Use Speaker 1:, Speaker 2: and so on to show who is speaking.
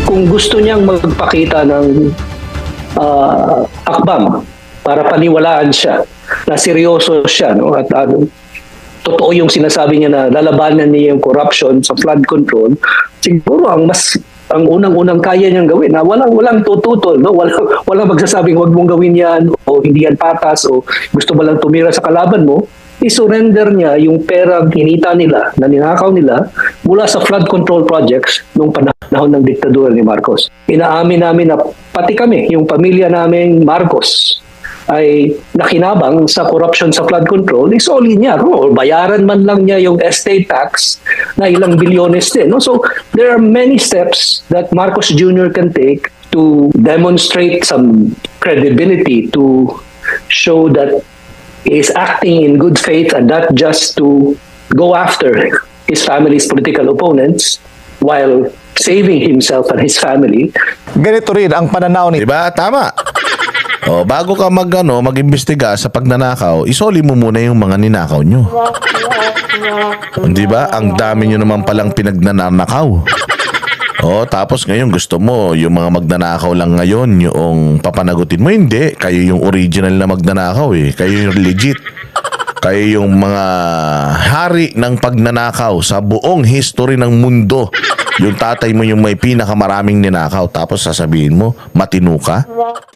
Speaker 1: Kung gusto niyang magpakita ng akbang para paniwalaan siya na seryoso siya, no? At totoo yung sinasabi niya na lalabanan niya yung corruption sa flood control, siguro ang unang-unang kaya niyang gawin na walang tututol, no? Walang magsasabing wag mong gawin yan o hindi yan patas o gusto mo lang tumira sa kalaban mo, i-surrender niya yung pera kinita nila, na ninakaw nila mula sa flood control projects nung panahon ng diktadura ni Marcos. Inaamin namin na pati kami, yung pamilya namin Marcos, ay nakinabang sa corruption sa flood control, isoli niya. O bayaran man lang niya yung estate tax na ilang bilyones din. No? So there are many steps that Marcos Jr. can take to demonstrate some credibility, to show that he is acting in good faith and not just to go after his family's political opponents while saving himself and his family.
Speaker 2: Ganito rin ang pananaw ni...
Speaker 3: Diba? Tama. O, bago ka mag-imbestiga sa pagnanakaw, isoli mo muna yung mga ninakaw nyo. Diba? Ang dami nyo naman palang pinagnanakaw. O, tapos ngayon gusto mo yung mga magnanakaw lang ngayon yung papanagutin mo. Hindi. Kayo yung original na magnanakaw eh. Kayo yung legit. Kayo yung mga hari ng pagnanakaw sa buong history ng mundo. Yung tatay mo yung may pinakamaraming ninakaw, tapos sasabihin mo, matino ka?